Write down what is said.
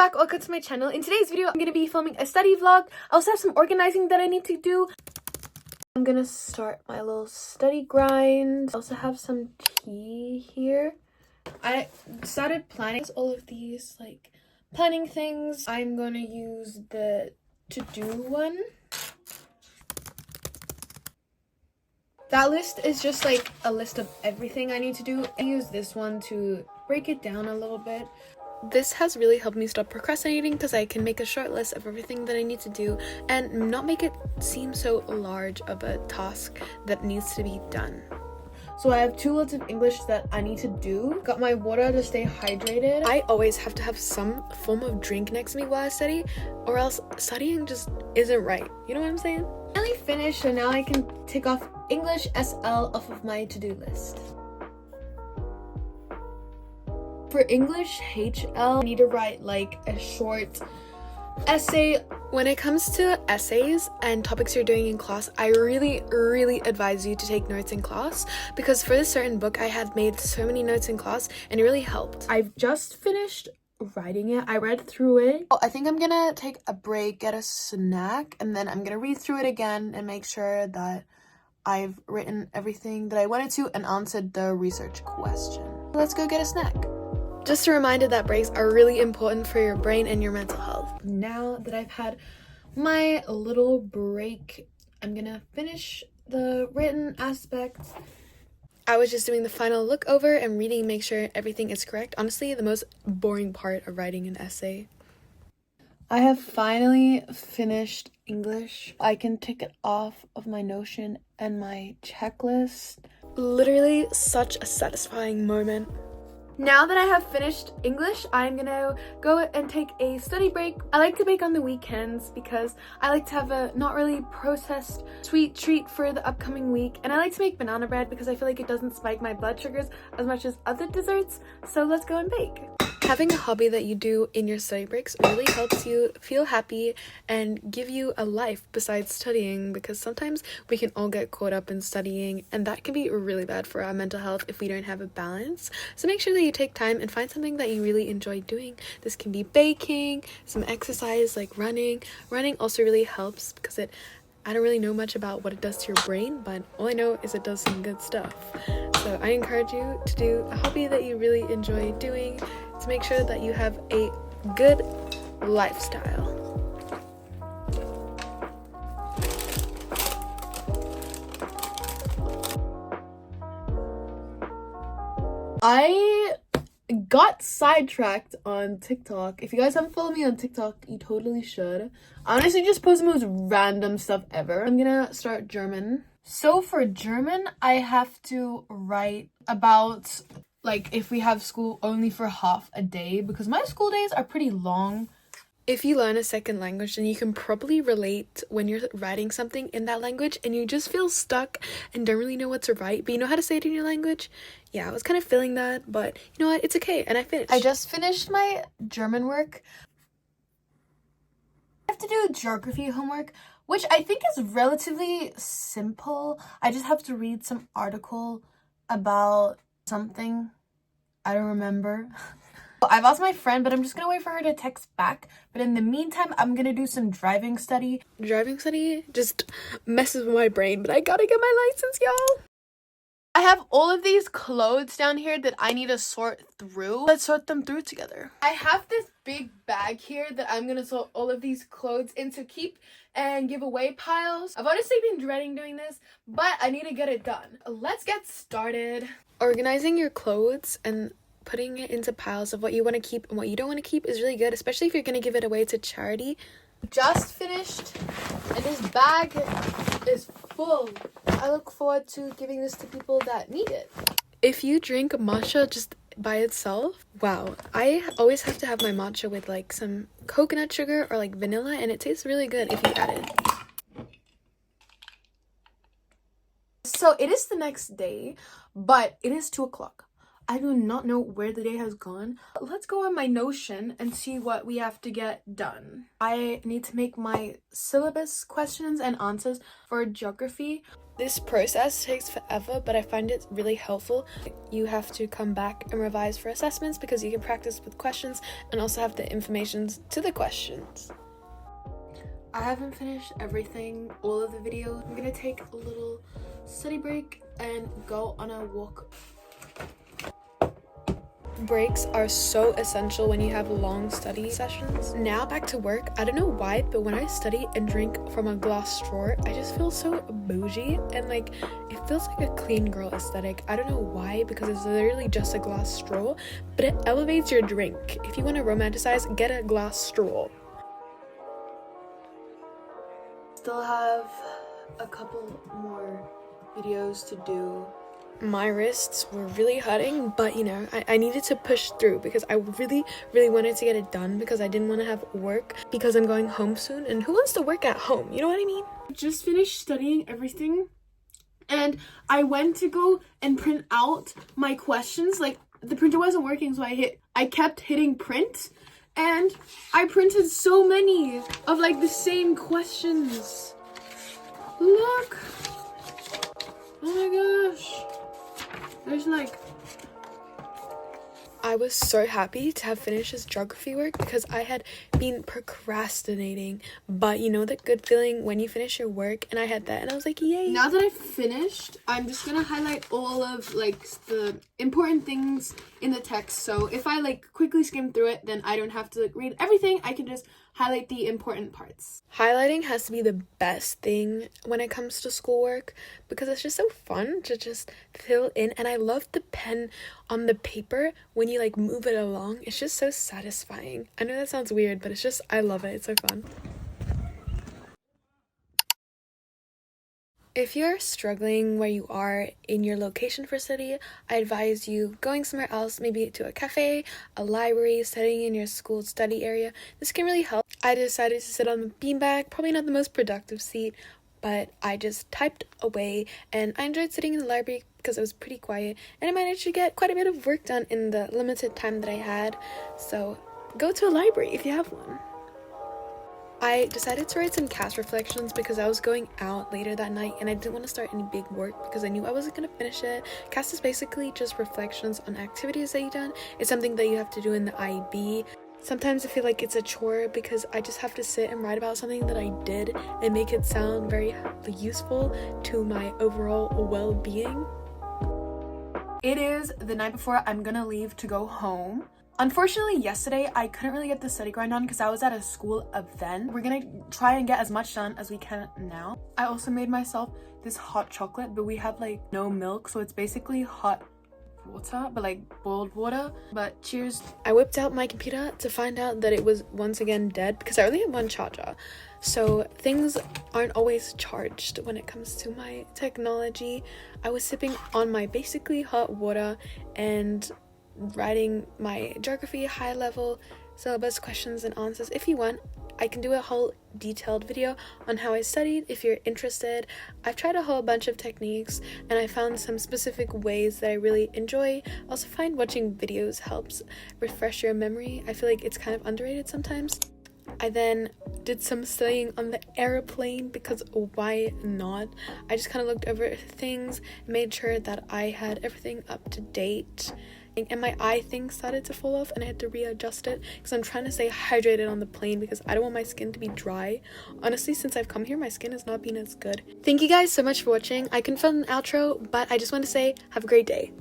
back, welcome to my channel. In today's video, I'm going to be filming a study vlog. I also have some organizing that I need to do. I'm going to start my little study grind. I also have some tea here. I started planning all of these like planning things. I'm going to use the to-do one. That list is just like a list of everything I need to do. I use this one to break it down a little bit. This has really helped me stop procrastinating because I can make a short list of everything that I need to do and not make it seem so large of a task that needs to be done. So I have 2 loads of English that I need to do. Got my water to stay hydrated. I always have to have some form of drink next to me while I study, or else studying just isn't right. You know what I'm saying? Finally finished, so now I can tick off English SL off of my to-do list. For English HL, I need to write like a short essay. When it comes to essays and topics you're doing in class, I really advise you to take notes in class, because for this certain book I had made so many notes in class and it really helped. I've just finished writing it. I read through it. I think I'm gonna take a break, get a snack, and then I'm gonna read through it again and make sure that I've written everything that I wanted to and answered the research question. Let's go get a snack. Just a reminder that breaks are really important for your brain and your mental health. Now that I've had my little break, I'm gonna finish the written aspect. I was just doing the final look over and reading, make sure everything is correct. Honestly, the most boring part of writing an essay. I have finally finished English. I can tick it off of my Notion and my checklist. Literally such a satisfying moment. Now that I have finished English, I'm gonna go and take a study break. I like to bake on the weekends because I like to have a not really processed sweet treat for the upcoming week. And I like to make banana bread because I feel like it doesn't spike my blood sugars as much as other desserts. So let's go and bake. Having a hobby that you do in your study breaks really helps you feel happy and give you a life besides studying, because sometimes we can all get caught up in studying and that can be really bad for our mental health if we don't have a balance. So make sure that you take time and find something that you really enjoy doing. This can be baking, some exercise like running. Running also really helps because I don't really know much about what it does to your brain, but all I know is it does some good stuff. So I encourage you to do a hobby that you really enjoy doing to make sure that you have a good lifestyle. I got sidetracked on TikTok. If you guys haven't followed me on TikTok, you totally should. I honestly just post the most random stuff ever. I'm gonna start German. So for German, I have to write about like if we have school only for half a day, because my school days are pretty long. If you learn a second language, then you can probably relate when you're writing something in that language and you just feel stuck and don't really know what to write, but you know how to say it in your language. Yeah, I was kind of feeling that, but you know what? It's okay, and I finished. I just finished my German work. I have to do geography homework, which I think is relatively simple. I just have to read some article about something. I don't remember. I've asked my friend, but I'm just gonna wait for her to text back. But in the meantime, I'm gonna do some driving study. Driving study just messes with my brain, but I gotta get my license, y'all. I have all of these clothes down here that I need to sort through. Let's sort them through together. I have this big bag here that I'm gonna sort all of these clothes into keep and give away piles. I've honestly been dreading doing this, but I need to get it done. Let's get started. Organizing your clothes and putting it into piles of what you want to keep and what you don't want to keep is really good, especially if you're going to give it away to charity. Just finished and this bag is full. I look forward to giving this to people that need it. If you drink matcha just by itself, wow, I always have to have my matcha with like some coconut sugar or like vanilla, and it tastes really good if you add it. So it is the next day, but it is 2 o'clock. I do not know where the day has gone. Let's go on my Notion and see what we have to get done. I need to make my syllabus questions and answers for geography. This process takes forever, but I find it really helpful. You have to come back and revise for assessments because you can practice with questions and also have the information to the questions. I haven't finished everything, all of the videos. I'm gonna take a little study break and go on a walk. Breaks are so essential when you have long study sessions. Now back to work. I don't know why, but when I study and drink from a glass straw, I just feel so bougie and like it feels like a clean girl aesthetic. I don't know why, because it's literally just a glass straw, but it elevates your drink. If you want to romanticize, get a glass straw. Still have a couple more videos to do. My wrists were really hurting, but you know, I needed to push through because I really wanted to get it done because I didn't want to have work because I'm going home soon, and who wants to work at home, you know what I mean? I just finished studying everything and I went to go and print out my questions. Like the printer wasn't working, so I kept hitting print and I printed so many of like the same questions. Look, oh my gosh. There's like, I was so happy to have finished this geography work because I had been procrastinating, but you know the good feeling when you finish your work, and I had that and I was like, yay. Now that I've finished, I'm just gonna highlight all of like the important things in the text, so if I like quickly skim through it, then I don't have to like read everything. I can just highlight the important parts. Highlighting has to be the best thing when it comes to schoolwork because it's just so fun to just fill in, and I love the pen on the paper when you like move it along. It's just so satisfying. I know that sounds weird, but it's just, I love it. It's so fun. If you're struggling where you are in your location for study, I advise you going somewhere else, maybe to a cafe, a library, studying in your school study area. This can really help. I decided to sit on the beanbag, probably not the most productive seat, but I just typed away and I enjoyed sitting in the library because it was pretty quiet and I managed to get quite a bit of work done in the limited time that I had. So go to a library if you have one. I decided to write some cast reflections because I was going out later that night and I didn't want to start any big work because I knew I wasn't going to finish it. Cast is basically just reflections on activities that you've done. It's something that you have to do in the IB. Sometimes I feel like it's a chore because I just have to sit and write about something that I did and make it sound very useful to my overall well-being. It is the night before I'm gonna leave to go home. Unfortunately, yesterday, I couldn't really get the study grind on because I was at a school event. We're gonna try and get as much done as we can now. I also made myself this hot chocolate, but we have like no milk, so it's basically hot water, but like boiled water. But cheers. I whipped out my computer to find out that it was once again dead because I only had one charger. So things aren't always charged when it comes to my technology. I was sipping on my basically hot water and writing my geography high level syllabus questions and answers. If you want, I can do a whole detailed video on how I studied if you're interested. I've tried a whole bunch of techniques and I found some specific ways that I really enjoy. I also find watching videos helps refresh your memory. I feel like it's kind of underrated sometimes. I then did some studying on the airplane because why not? I just kind of looked over things, made sure that I had everything up to date. And my eye thing started to fall off and I had to readjust it because I'm trying to stay hydrated on the plane because I don't want my skin to be dry. Honestly, since I've come here, my skin has not been as good. Thank you guys so much for watching. I couldn't film an outro, but I just want to say have a great day.